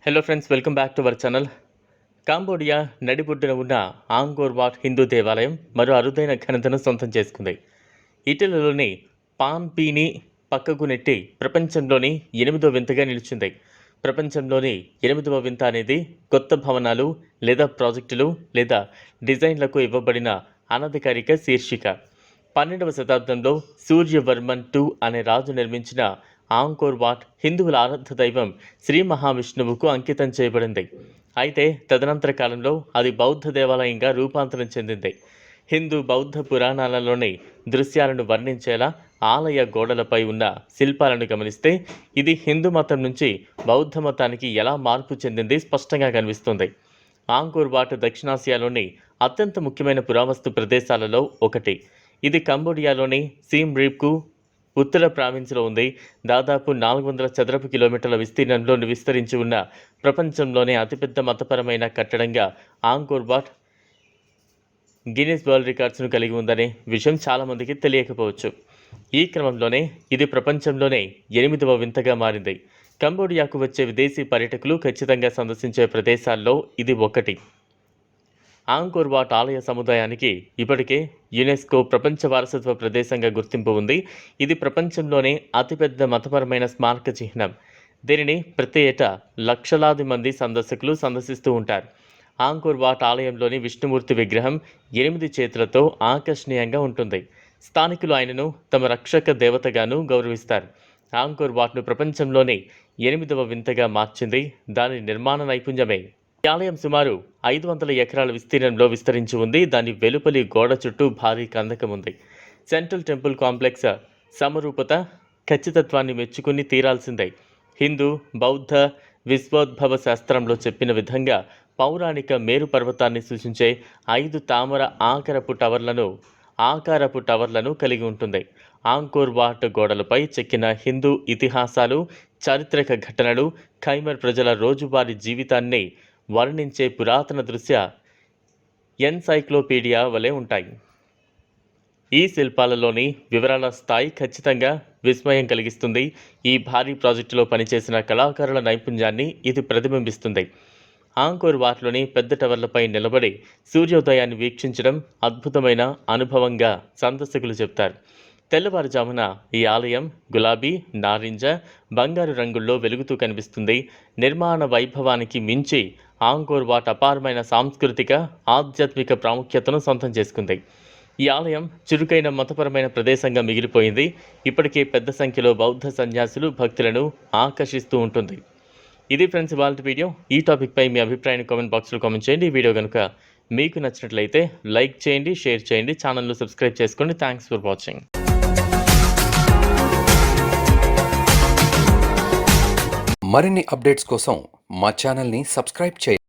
Hello friends, welcome back to our channel. Cambodia నడిబొడ్డున ఉన్న Angkor what Hindu దేవాలయం మరో అరుదైన ఘనతను సొంతం చేసుకుంది. ఇటలీలోని పాంపీని పక్కకు నెట్టి ప్రపంచంలోని 8వ వింతగా నిలిచింది. ప్రపంచంలోని 8వ వింత అనేది కొత్త భవనాలు లేదా ప్రాజెక్టులు లేదా డిజైన్లకు ఇవ్వబడిన అనధికారిక శీర్షిక. 12వ శతాబ్దంలో సూర్యవర్మన్ II అనే రాజు నిర్మించిన ఆంకోర్ వాట్ హిందువుల ఆరాధ్య దైవం శ్రీ మహావిష్ణువుకు అంకితం చేయబడింది. అయితే తదనంతర కాలంలో అది బౌద్ధ దేవాలయంగా రూపాంతరం చెందింది. హిందూ బౌద్ధ పురాణాలలోని దృశ్యాలను వర్ణించేలా ఆలయ గోడలపై ఉన్న శిల్పాలను గమనిస్తే ఇది హిందూ మతం నుంచి బౌద్ధ మతానికి ఎలా మార్పు చెందింది స్పష్టంగా కనిపిస్తుంది. ఆంకోర్ వాట్ దక్షిణాసియాలోని అత్యంత ముఖ్యమైన పురావస్తు ప్రదేశాలలో ఒకటి. ఇది కంబోడియాలోని సీమ్ రీప్కు ఉత్తర ప్రావిన్స్లో ఉంది. దాదాపు 400 చదరపు కిలోమీటర్ల విస్తీర్ణంలో విస్తరించి ఉన్న ప్రపంచంలోనే అతిపెద్ద మతపరమైన కట్టడంగా ఆంకోర్ వాట్ గిన్నిస్ వరల్డ్ రికార్డ్స్ను కలిగి ఉందనే విషయం చాలామందికి తెలియకపోవచ్చు. ఈ క్రమంలోనే ఇది ప్రపంచంలోనే 8వ వింతగా మారింది. కంబోడియాకు వచ్చే విదేశీ పర్యాటకులు ఖచ్చితంగా సందర్శించే ప్రదేశాల్లో ఇది ఒకటి. ఆంకోర్ వాట్ ఆలయ సముదాయానికి ఇప్పటికే యునెస్కో ప్రపంచ వారసత్వ ప్రదేశంగా గుర్తింపు ఉంది. ఇది ప్రపంచంలోనే అతిపెద్ద మతపరమైన స్మారక చిహ్నం. దీనిని ప్రతి ఏటా లక్షలాది మంది సందర్శకులు సందర్శిస్తూ ఉంటారు. ఆంకోర్ వాట్ ఆలయంలోని విష్ణుమూర్తి విగ్రహం 8 చేతులతో ఆకర్షణీయంగా ఉంటుంది. స్థానికులు ఆయనను తమ రక్షక దేవతగాను గౌరవిస్తారు. ఆంకోర్ వాట్ను ప్రపంచంలోనే 8వ వింతగా మార్చింది దాని నిర్మాణ నైపుణ్యమే. ఈ ఆలయం సుమారు 500 ఎకరాల విస్తీర్ణంలో విస్తరించి ఉంది. దాని వెలుపలి గోడ చుట్టూ భారీ కందకం ఉంది. సెంట్రల్ టెంపుల్ కాంప్లెక్స్ సమరూపత, ఖచ్చితత్వాన్ని మెచ్చుకుని తీరాల్సిందే. హిందూ బౌద్ధ విశ్వోద్భవ శాస్త్రంలో చెప్పిన విధంగా పౌరాణిక మేరు పర్వతాన్ని సూచించే 5 తామర ఆకారపు టవర్లను కలిగి ఉంటుంది. ఆంకోర్ వాట్ గోడలపై చెక్కిన హిందూ ఇతిహాసాలు, చారిత్రక ఘటనలు, ఖైమర్ ప్రజల రోజువారీ జీవితాన్ని వర్ణించే పురాతన దృశ్య ఎన్సైక్లోపీడియా వలె ఉంటాయి. ఈ శిల్పాలలోని వివరాల స్థాయి ఖచ్చితంగా విస్మయం కలిగిస్తుంది. ఈ భారీ ప్రాజెక్టులో పనిచేసిన కళాకారుల నైపుణ్యాన్ని ఇది ప్రతిబింబిస్తుంది. ఆంకోర్ వాట్లోని పెద్ద టవర్లపై నిలబడి సూర్యోదయాన్ని వీక్షించడం అద్భుతమైన అనుభవంగా సందర్శకులు చెప్తారు. తెల్లవారుజామున ఈ ఆలయం గులాబీ, నారింజ, బంగారు రంగుల్లో వెలుగుతూ కనిపిస్తుంది. నిర్మాణ వైభవానికి మించి ఆంకోర్ వాట్ అపారమైన సాంస్కృతిక, ఆధ్యాత్మిక ప్రాముఖ్యతను సొంతం చేసుకుంది. ఈ ఆలయం చురుకైన మతపరమైన ప్రదేశంగా మిగిలిపోయింది. ఇప్పటికే పెద్ద సంఖ్యలో బౌద్ధ సన్యాసులు, భక్తులను ఆకర్షిస్తూ ఉంటుంది. ఇది ఫ్రెండ్స్ ఇవాళ వీడియో. ఈ టాపిక్పై మీ అభిప్రాయాన్ని కామెంట్ బాక్స్లో కామెంట్ చేయండి. ఈ వీడియో కనుక మీకు నచ్చినట్లయితే లైక్ చేయండి, షేర్ చేయండి, ఛానల్ను సబ్స్క్రైబ్ చేసుకోండి. Thanks for watching. మరిన్ని అప్డేట్స్ కోసం మా ఛానల్ని సబ్స్క్రైబ్ చేయండి.